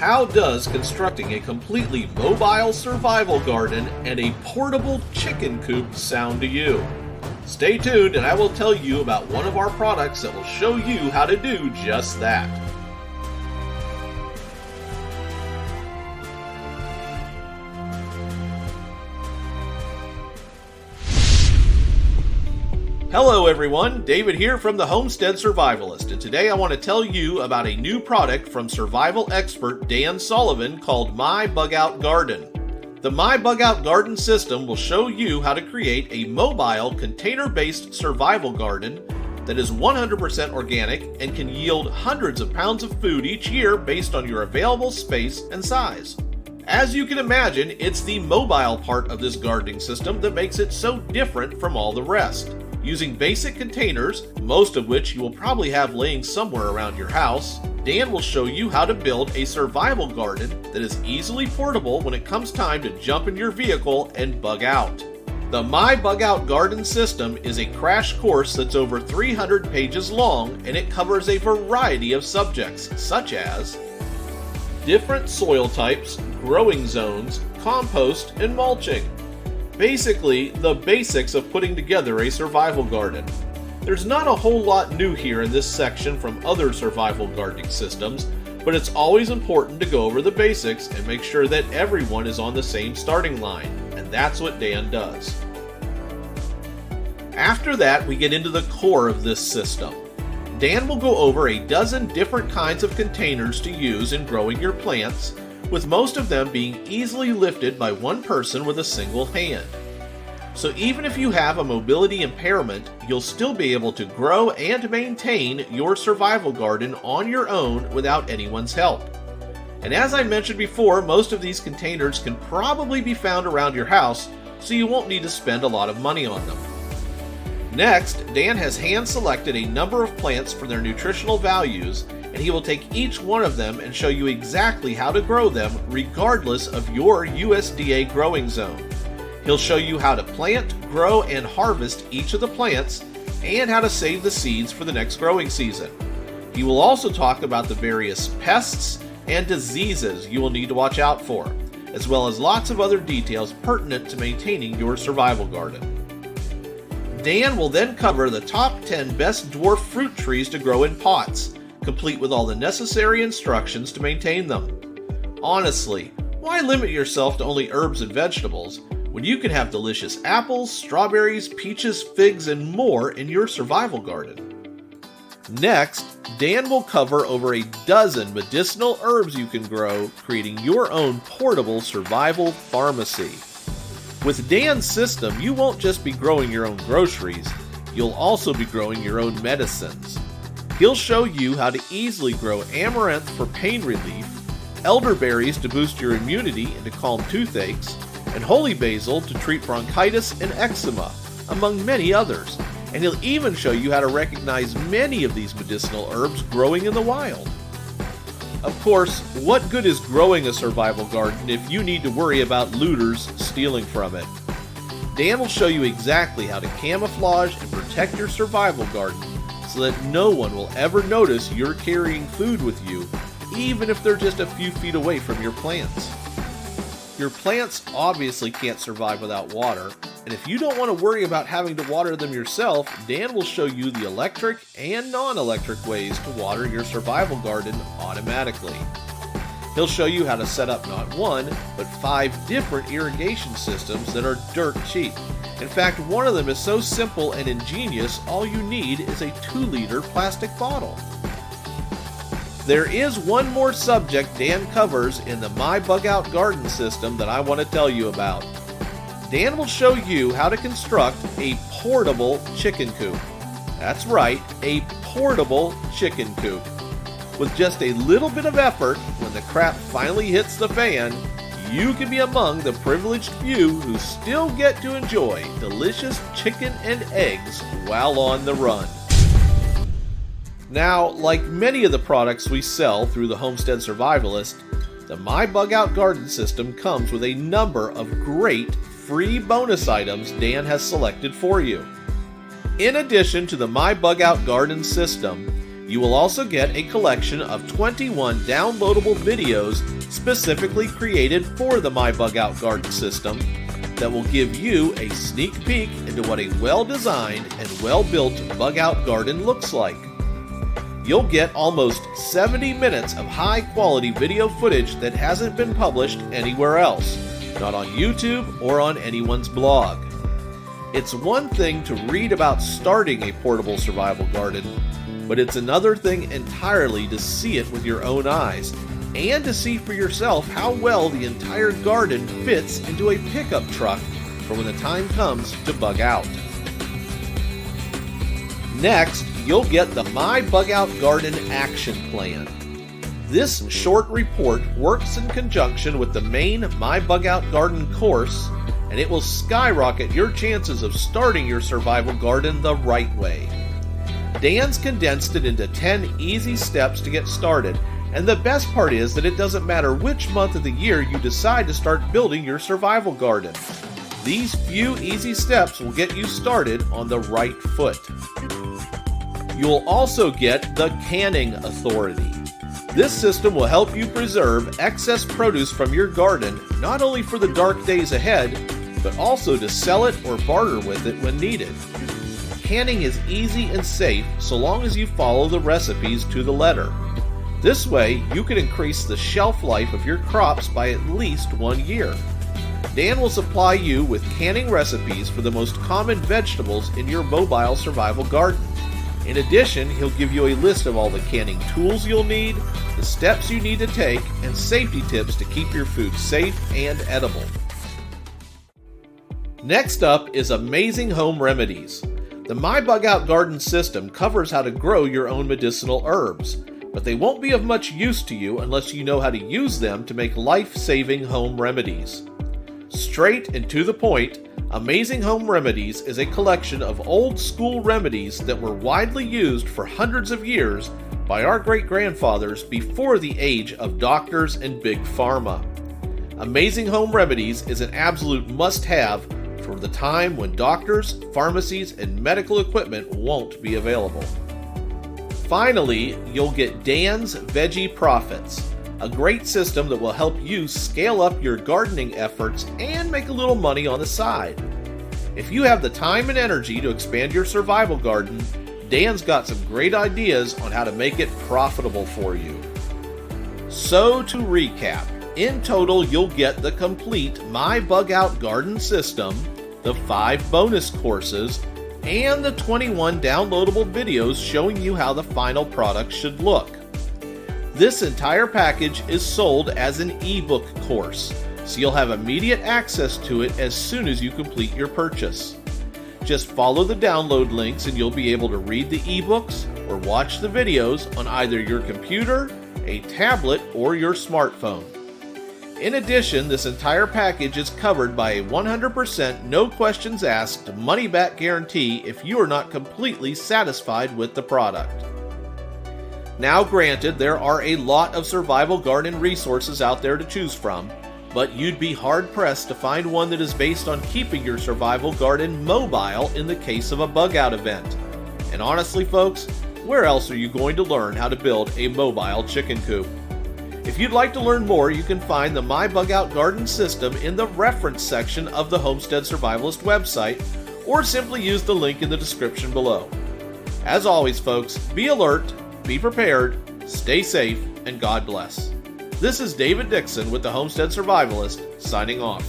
How does constructing a completely mobile survival garden and a portable chicken coop sound to you? Stay tuned and I will tell you about one of our products that will show you how to do just that. Hello everyone, David here from the Homestead Survivalist, and today I want to tell you about a new product from survival expert Dan Sullivan called My Bug Out Garden. The My Bug Out Garden system will show you how to create a mobile, container-based survival garden that is 100% organic and can yield hundreds of pounds of food each year based on your available space and size. As you can imagine, it's the mobile part of this gardening system that makes it so different from all the rest. Using basic containers, most of which you will probably have laying somewhere around your house, Dan will show you how to build a survival garden that is easily portable when it comes time to jump in your vehicle and bug out. The My Bug Out Garden system is a crash course that's over 300 pages long, and it covers a variety of subjects such as different soil types, growing zones, compost, and mulching. Basically, the basics of putting together a survival garden. There's not a whole lot new here in this section from other survival gardening systems, but it's always important to go over the basics and make sure that everyone is on the same starting line, and that's what Dan does. After that, we get into the core of this system. Dan will go over a dozen different kinds of containers to use in growing your plants, with most of them being easily lifted by one person with a single hand. So even if you have a mobility impairment, you'll still be able to grow and maintain your survival garden on your own without anyone's help. And as I mentioned before, most of these containers can probably be found around your house, so you won't need to spend a lot of money on them. Next, Dan has hand-selected a number of plants for their nutritional values, and he will take each one of them and show you exactly how to grow them regardless of your USDA growing zone. He'll show you how to plant, grow, and harvest each of the plants, and how to save the seeds for the next growing season. He will also talk about the various pests and diseases you will need to watch out for, as well as lots of other details pertinent to maintaining your survival garden. Dan will then cover the top 10 best dwarf fruit trees to grow in pots, complete with all the necessary instructions to maintain them. Honestly, why limit yourself to only herbs and vegetables when you can have delicious apples, strawberries, peaches, figs, and more in your survival garden? Next, Dan will cover over a dozen medicinal herbs you can grow, creating your own portable survival pharmacy. With Dan's system, you won't just be growing your own groceries, you'll also be growing your own medicines. He'll show you how to easily grow amaranth for pain relief, elderberries to boost your immunity and to calm toothaches, and holy basil to treat bronchitis and eczema, among many others. And he'll even show you how to recognize many of these medicinal herbs growing in the wild. Of course, what good is growing a survival garden if you need to worry about looters stealing from it? Dan will show you exactly how to camouflage and protect your survival garden so that no one will ever notice you're carrying food with you, even if they're just a few feet away from your plants. Your plants obviously can't survive without water, and if you don't want to worry about having to water them yourself, Dan will show you the electric and non-electric ways to water your survival garden automatically. He'll show you how to set up not one, but 5 different irrigation systems that are dirt cheap. In fact, one of them is so simple and ingenious, all you need is a 2-liter plastic bottle. There is one more subject Dan covers in the My Bug Out Garden system that I want to tell you about. Dan will show you how to construct a portable chicken coop. That's right, a portable chicken coop. With just a little bit of effort, when the crap finally hits the fan, you can be among the privileged few who still get to enjoy delicious chicken and eggs while on the run. Now, like many of the products we sell through the Homestead Survivalist, the My Bug Out Garden system comes with a number of great free bonus items Dan has selected for you. In addition to the My Bug Out Garden system, You will also get a collection of 21 downloadable videos specifically created for the My Bug Out Garden system that will give you a sneak peek into what a well-designed and well-built bug out garden looks like. You'll get almost 70 minutes of high-quality video footage that hasn't been published anywhere else, not on YouTube or on anyone's blog. It's one thing to read about starting a portable survival garden, but it's another thing entirely to see it with your own eyes and to see for yourself how well the entire garden fits into a pickup truck for when the time comes to bug out. Next, you'll get the My Bug Out Garden Action Plan. This short report works in conjunction with the main My Bug Out Garden course, and it will skyrocket your chances of starting your survival garden the right way. Dan's condensed it into 10 easy steps to get started, and the best part is that it doesn't matter which month of the year you decide to start building your survival garden. These few easy steps will get you started on the right foot. You'll also get the Canning Authority. This system will help you preserve excess produce from your garden, not only for the dark days ahead, but also to sell it or barter with it when needed. Canning is easy and safe so long as you follow the recipes to the letter. This way, you can increase the shelf life of your crops by at least 1 year. Dan will supply you with canning recipes for the most common vegetables in your mobile survival garden. In addition, he'll give you a list of all the canning tools you'll need, the steps you need to take, and safety tips to keep your food safe and edible. Next up is Amazing Home Remedies. The My Bug Out Garden system covers how to grow your own medicinal herbs, but they won't be of much use to you unless you know how to use them to make life-saving home remedies. Straight and to the point, Amazing Home Remedies is a collection of old-school remedies that were widely used for hundreds of years by our great-grandfathers before the age of doctors and big pharma. Amazing Home Remedies is an absolute must-have for the time when doctors, pharmacies, and medical equipment won't be available. Finally, you'll get Dan's Veggie Profits, a great system that will help you scale up your gardening efforts and make a little money on the side. If you have the time and energy to expand your survival garden, Dan's got some great ideas on how to make it profitable for you. So to recap, in total you'll get the complete My Bug Out Garden system, the 5 bonus courses, and the 21 downloadable videos showing you how the final product should look. This entire package is sold as an ebook course, so you'll have immediate access to it as soon as you complete your purchase. Just follow the download links and you'll be able to read the ebooks or watch the videos on either your computer, a tablet, or your smartphone. In addition, this entire package is covered by a 100% no questions asked money-back guarantee if you are not completely satisfied with the product. Now granted, there are a lot of survival garden resources out there to choose from, but you'd be hard-pressed to find one that is based on keeping your survival garden mobile in the case of a bug-out event. And honestly folks, where else are you going to learn how to build a mobile chicken coop? If you'd like to learn more, you can find the My Bug Out Garden system in the reference section of the Homestead Survivalist website, or simply use the link in the description below. As always folks, be alert, be prepared, stay safe, and God bless. This is David Dixon with the Homestead Survivalist, signing off.